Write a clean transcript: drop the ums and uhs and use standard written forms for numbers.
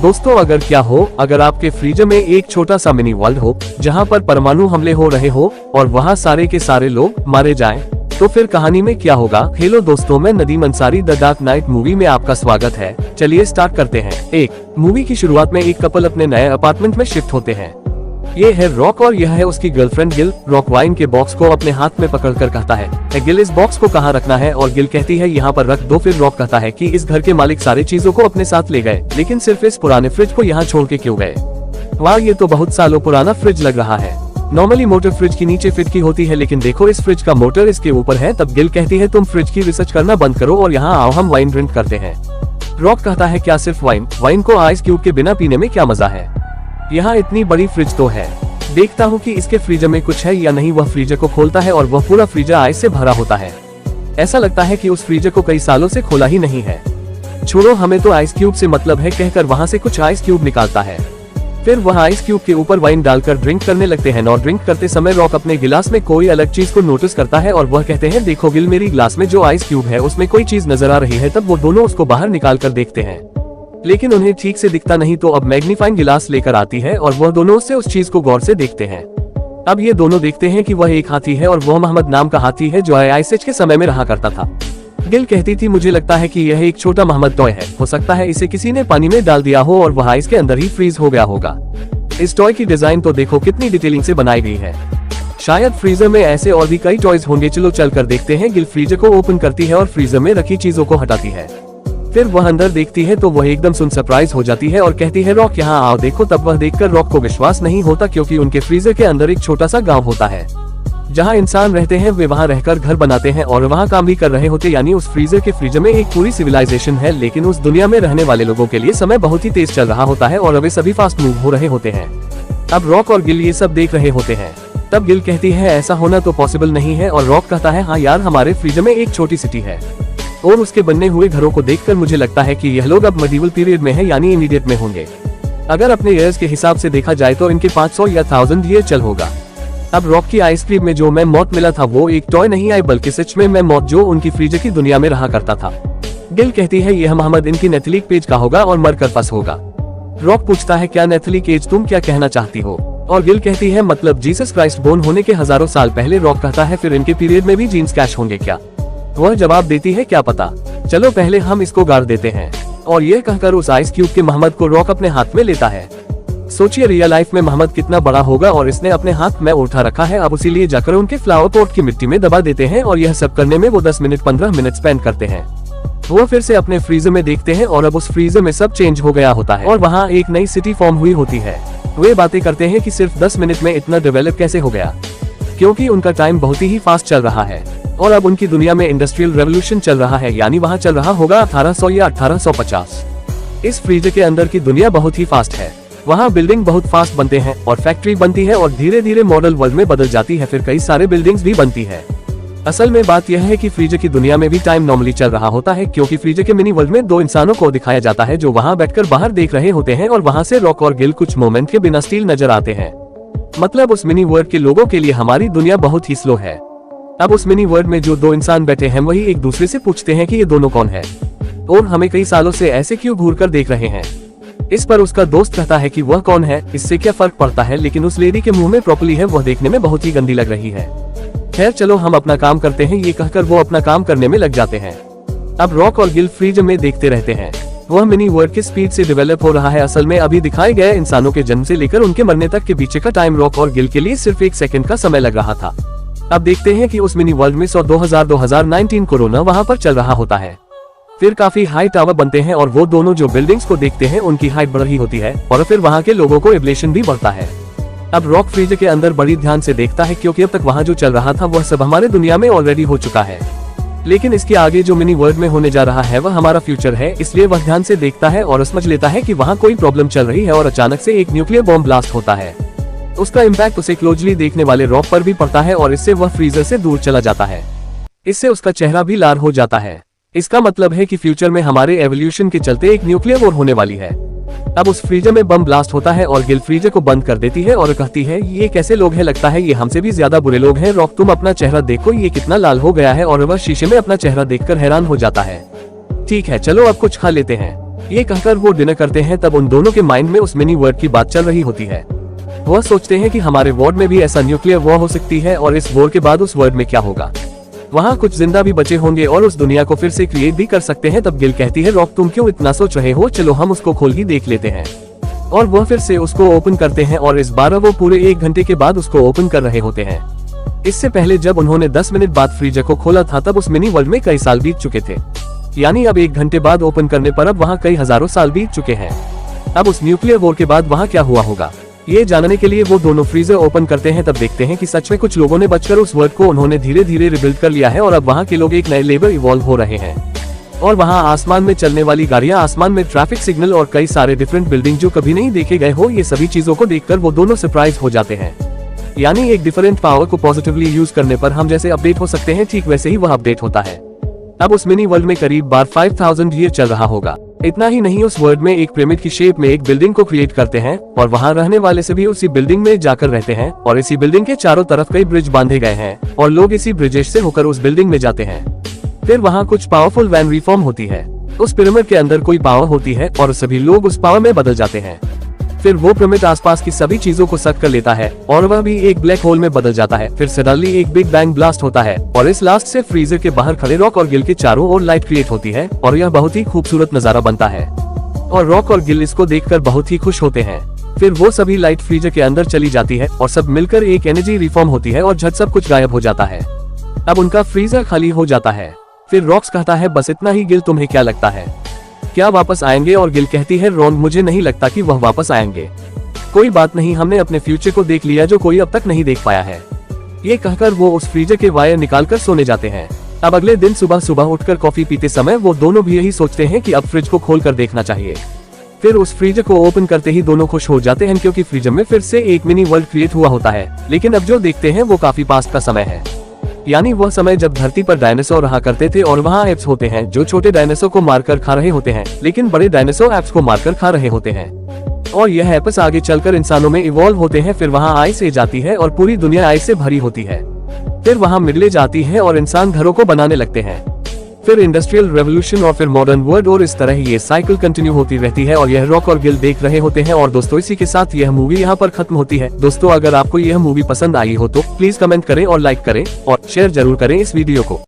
दोस्तों अगर आपके फ्रीजर में एक छोटा सा मिनी वर्ल्ड हो जहां पर परमाणु हमले हो रहे हो और वहां सारे के सारे लोग मारे जाएं, तो फिर कहानी में क्या होगा। हेलो दोस्तों, मैं Nadeem Ansari the dark night movie में आपका स्वागत है। चलिए स्टार्ट करते हैं। मूवी की शुरुआत में एक कपल अपने नए अपार्टमेंट में शिफ्ट होते हैं। ये है रॉक और यह है उसकी गर्लफ्रेंड गिल। रॉक वाइन के बॉक्स को अपने हाथ में पकड़कर कहता है गिल इस बॉक्स को कहाँ रखना है, और गिल कहती है यहाँ पर रख दो। फिर रॉक कहता है कि इस घर के मालिक सारी चीजों को अपने साथ ले गए, लेकिन सिर्फ इस पुराने फ्रिज को यहाँ छोड़ के क्यों गए। वाह, ये तो बहुत सालों पुराना फ्रिज लग रहा है। नॉर्मली मोटर फ्रिज की नीचे फिट की होती है, लेकिन देखो इस फ्रिज का मोटर इसके ऊपर है। तब गिल कहती है तुम फ्रिज की रिसर्च करना बंद करो और यहाँ आओ, हम वाइन ड्रिंक करते हैं। रॉक कहता है क्या सिर्फ वाइन को आइस क्यूब के बिना पीने में क्या मजा है। यहाँ इतनी बड़ी फ्रिज तो है, देखता हूँ कि इसके फ्रीजर में कुछ है या नहीं। वह फ्रीजर को खोलता है और वह पूरा फ्रीजर आइस से भरा होता है। ऐसा लगता है कि उस फ्रीजर को कई सालों से खोला ही नहीं है। छोड़ो, हमें तो आइस क्यूब से मतलब है, कहकर वहाँ से कुछ आइस क्यूब निकालता है। फिर वह आइस क्यूब के ऊपर वाइन डालकर ड्रिंक करने लगते हैं। और ड्रिंक करते समय रॉक अपने गिलास में कोई अलग चीज को नोटिस करता है और वह कहते हैं देखो गिल, मेरी गिलास में जो आइस क्यूब है उसमें कोई चीज नजर आ रही है। तब वो दोनों उसको बाहर निकाल कर देखते हैं, लेकिन उन्हें ठीक से दिखता नहीं। तो अब मैग्नीफाइंग गिलास लेकर आती है और वह दोनों से उस चीज को गौर से देखते हैं। अब ये दोनों देखते हैं कि वह एक हाथी है और वह मोहम्मद नाम का हाथी है जो आइस एज के समय में रहा करता था। गिल कहती थी मुझे लगता है कि यह एक छोटा मोहम्मद टॉय है, हो सकता है इसे किसी ने पानी में डाल दिया हो और वह आइस के अंदर ही फ्रीज हो गया होगा। इस टॉय की डिजाइन तो देखो कितनी डिटेलिंग से बनाई गई है। शायद फ्रीजर में ऐसे और भी कई टॉयज होंगे, चलो चल कर देखते हैं। गिल फ्रीजर को ओपन करती है और फ्रीजर में रखी चीजों को हटाती है। फिर वह अंदर देखती है तो वह एकदम सुन सरप्राइज हो जाती है और कहती है रॉक यहाँ आओ देखो। तब वह देखकर रॉक को विश्वास नहीं होता, क्योंकि उनके फ्रीजर के अंदर एक छोटा सा गांव होता है जहाँ इंसान रहते हैं। वे वहाँ रहकर घर बनाते हैं और वहाँ काम भी कर रहे होते, यानी उस फ्रीजर के फ्रीजर में एक पूरी सिविलाइजेशन है। लेकिन उस दुनिया में रहने वाले लोगों के लिए समय बहुत ही तेज चल रहा होता है और वे सभी फास्ट मूव हो रहे होते हैं। अब रॉक और गिल ये सब देख रहे होते हैं। तब गिल कहती है ऐसा होना तो पॉसिबल नहीं है, और रॉक कहता है हाँ यार, हमारे फ्रीजर में एक छोटी सिटी है और उसके बनने हुए घरों को देखकर मुझे लगता है कि यह लोग अब मेडिवल पीरियड में है, यानी इमीडिएट में होंगे। अगर अपने ईयर्स के हिसाब से देखा जाए तो इनके 500 या 1000 ईयर चल होगा। अब रॉक की आइसक्रीम में जो मैं मौत मिला था वो एक टॉय नहीं आई, बल्कि सच में मैं मौत जो उनकी फ्रीजर की दुनिया में रहा करता था। गिल कहती है यह मोहम्मद इनकी नेथलिक पेज का होगा और मरकर फंस होगा। रॉक पूछता है क्या नेथलिक एज, तुम क्या कहना चाहती हो। और गिल कहती है मतलब जीसस क्राइस्ट बोर्न होने के हजारों साल पहले। रॉक कहता है फिर इनके पीरियड में भी जीन्स कैश होंगे क्या। वह जवाब देती है क्या पता, चलो पहले हम इसको गाड़ देते हैं। और यह कहकर उस आइस क्यूब के मोहम्मद को रॉक अपने हाथ में लेता है। सोचिए रियल लाइफ में मोहम्मद कितना बड़ा होगा, और इसने अपने हाथ में उठा रखा है। अब उसी लिए जाकर उनके फ्लावर पॉट की मिट्टी में दबा देते हैं और यह सब करने में वो 10 मिनट 15 मिनट स्पेंड करते हैं। वो फिर से अपने फ्रीजर में देखते हैं और अब उस फ्रीजर में सब चेंज हो गया होता है और वहाँ एक नई सिटी फॉर्म हुई होती है। वे बातें करते हैं कि सिर्फ 10 मिनट में इतना डेवलप कैसे हो गया, क्योंकि उनका टाइम बहुत ही फास्ट चल रहा है और अब उनकी दुनिया में इंडस्ट्रियल रेवोल्यूशन चल रहा है, यानी वहाँ चल रहा होगा 1800 या 1850। इस फ्रीजर के अंदर की दुनिया बहुत ही फास्ट है। वहाँ बिल्डिंग बहुत फास्ट बनते हैं और फैक्ट्री बनती है और धीरे धीरे मॉडल वर्ल्ड में बदल जाती है। फिर कई सारे बिल्डिंग्स भी बनती है। असल में बात यह है कि फ्रीजर की दुनिया में भी टाइम नॉर्मली चल रहा होता है, क्योंकि फ्रीजर के मिनी वर्ल्ड में 2 इंसानों को दिखाया जाता है जो वहाँ बैठकर बाहर देख रहे होते हैं और वहाँ से रॉक और गिल कुछ मोमेंट के बिना स्टील नजर आते हैं। मतलब उस मिनी वर्ल्ड के लोगों के लिए हमारी दुनिया बहुत ही स्लो है। अब उस मिनी वर्ल्ड में जो 2 इंसान बैठे हैं वही एक दूसरे से पूछते हैं कि ये दोनों कौन है और हमें कई सालों से ऐसे क्यों घूर कर देख रहे हैं। इस पर उसका दोस्त कहता है कि वह कौन है, इससे क्या फर्क पड़ता है, लेकिन उस लेडी के मुंह में प्रॉपर्ली है, वह देखने में बहुत ही गंदी लग रही है। खैर चलो हम अपना काम करते हैं, ये कहकर वो अपना काम करने में लग जाते हैं। अब रॉक और गिल फ्रीजर में देखते रहते हैं। वह मिनी वर्ल्ड की स्पीड से डेवलप हो रहा है। असल में अभी दिखाए गए इंसानों के जन्म से लेकर उनके मरने तक के पीछे का टाइम रॉक और गिल के लिए सिर्फ 1 सेकंड का समय लग रहा था। अब देखते हैं कि उस मिनी वर्ल्ड में 2019 कोरोना वहाँ पर चल रहा होता है। फिर काफी हाई टावर बनते हैं और वो दोनों जो बिल्डिंग्स को देखते हैं उनकी हाइट बढ़ रही होती है और फिर वहाँ के लोगों को एब्लेशन भी बढ़ता है। अब रॉक फ्रीजर के अंदर बड़ी ध्यान से देखता है, क्योंकि अब तक वहाँ जो चल रहा था वह सब हमारे दुनिया में ऑलरेडी हो चुका है, लेकिन इसके आगे जो मिनी वर्ल्ड में होने जा रहा है वह हमारा फ्यूचर है। इसलिए वह ध्यान से देखता है और समझ लेता है कि वहाँ कोई प्रॉब्लम चल रही है और अचानक से एक न्यूक्लियर बॉम्ब ब्लास्ट होता है। उसका इम्पैक्ट उसे क्लोजली देखने वाले रॉक पर भी पड़ता है और इससे वह फ्रीजर से दूर चला जाता है। इससे उसका चेहरा भी लाल हो जाता है। इसका मतलब है कि फ्यूचर में हमारे एवोल्यूशन के चलते एक न्यूक्लियर वॉर होने वाली है। अब उस फ्रीजर में बम ब्लास्ट होता है और गिल फ्रीजर को बंद कर देती है और कहती है ये कैसे लोग हैं, लगता है ये हमसे भी ज्यादा बुरे लोग हैं। रॉक तुम अपना चेहरा देखो, ये कितना लाल हो गया है। और वह शीशे में अपना चेहरा देखकर हैरान हो जाता है। ठीक है चलो अब कुछ खा लेते हैं। ये कहकर वो डिनर करते हैं। तब उन दोनों के माइंड में उस मिनी वर्ल्ड की बात चल रही होती है। वह सोचते हैं कि हमारे वर्ल्ड में भी ऐसा न्यूक्लियर वॉर हो सकती है और इस वॉर के बाद उस वर्ल्ड में क्या होगा, वहाँ कुछ जिंदा भी बचे होंगे और उस दुनिया को फिर से क्रिएट भी कर सकते हैं। तब गिल कहती है, रॉक तुम क्यों इतना सोच रहे हो, चलो हम उसको खोल ही देख लेते हैं। और वह फिर से उसको ओपन करते हैं और इस बार वो पूरे 1 घंटे के बाद उसको ओपन कर रहे होते हैं। इससे पहले जब उन्होंने 10 मिनट बाद फ्रीजर को खोला था तब उस मिनी वर्ल्ड में कई साल बीत चुके थे, यानी अब 1 घंटे बाद ओपन करने पर अब वहाँ कई हजारों साल बीत चुके हैं। अब उस न्यूक्लियर वॉर के बाद वहाँ क्या हुआ होगा, ये जानने के लिए वो दोनों फ्रीजर ओपन करते हैं। तब देखते हैं कि सच में कुछ लोगों ने बचकर उस वर्ल्ड को उन्होंने धीरे धीरे रिबिल्ड कर लिया है और अब वहाँ के लोग एक नए लेवल इवॉल्व हो रहे हैं। और वहाँ आसमान में चलने वाली गाड़ियाँ, आसमान में ट्रैफिक सिग्नल और कई सारे डिफरेंट बिल्डिंग जो कभी नहीं देखे गए हो, ये सभी चीजों को देखकर वो दोनों सरप्राइज हो जाते हैं। यानी एक डिफरेंट पावर को पॉजिटिवली यूज करने पर हम जैसे अपडेट हो सकते हैं, ठीक वैसे ही वह अपडेट होता है। अब उस मिनी वर्ल्ड में करीब बार 5000 ईयर चल रहा होगा। इतना ही नहीं, उस वर्ल्ड में एक पिरामिड की शेप में एक बिल्डिंग को क्रिएट करते हैं और वहाँ रहने वाले सभी उसी बिल्डिंग में जाकर रहते हैं और इसी बिल्डिंग के चारों तरफ कई ब्रिज बांधे गए हैं और लोग इसी ब्रिजेस से होकर उस बिल्डिंग में जाते हैं। फिर वहाँ कुछ पावरफुल वैन रिफॉर्म होती है। उस पिरामिड के अंदर कोई पावर होती है और सभी लोग उस पावर में बदल जाते हैं। फिर वो पिरामिड आसपास की सभी चीजों को सक कर लेता है और वह भी एक ब्लैक होल में बदल जाता है। फिर सडनली एक बिग बैंग ब्लास्ट होता है और इस लास्ट से फ्रीजर के बाहर खड़े रॉक और गिल के चारों ओर लाइट क्रिएट होती है और यह बहुत ही खूबसूरत नजारा बनता है और रॉक और गिल इसको देखकर बहुत ही खुश होते हैं। फिर वो सभी लाइट फ्रीजर के अंदर चली जाती है और सब मिलकर एक एनर्जी रिफॉर्म होती है और झट सब कुछ गायब हो जाता है। अब उनका फ्रीजर खाली हो जाता है। फिर रॉक्स कहता है, बस इतना ही। गिल, तुम्हें क्या लगता है, क्या वापस आएंगे? और गिल कहती है, रॉन, मुझे नहीं लगता कि वह वापस आएंगे। कोई बात नहीं, हमने अपने फ्यूचर को देख लिया जो कोई अब तक नहीं देख पाया है। ये कहकर वो उस फ्रीजर के वायर निकालकर सोने जाते हैं। अब अगले दिन सुबह सुबह उठकर कॉफी पीते समय वो दोनों भी यही सोचते हैं कि अब फ्रिज को खोल कर देखना चाहिए। फिर उस फ्रीजर को ओपन करते ही दोनों खुश हो जाते हैं क्योंकि फ्रीजर में फिर से एक मिनी वर्ल्ड क्रिएट हुआ होता है। लेकिन अब जो देखते हैं वो काफी पास्ट का समय है, यानी वह समय जब धरती पर डायनासोर रहा करते थे और वहाँ एप्स होते हैं जो छोटे डायनासोर को मारकर खा रहे होते हैं, लेकिन बड़े डायनासोर एप्स को मारकर खा रहे होते हैं और यह एप्स आगे चलकर इंसानों में इवॉल्व होते हैं। फिर वहाँ आइस एज आती है और पूरी दुनिया आइस से भरी होती है। फिर वहाँ मिड एज आती है और इंसान घरों को बनाने लगते हैं। फिर इंडस्ट्रियल रेवोल्यूशन और फिर मॉडर्न वर्ल्ड और इस तरह ये साइकिल कंटिन्यू होती रहती है और यह रॉक और गिल देख रहे होते हैं। और दोस्तों, इसी के साथ यह मूवी यहाँ पर खत्म होती है। दोस्तों, अगर आपको यह मूवी पसंद आई हो तो प्लीज कमेंट करें और लाइक करें और शेयर जरूर करें इस वीडियो को।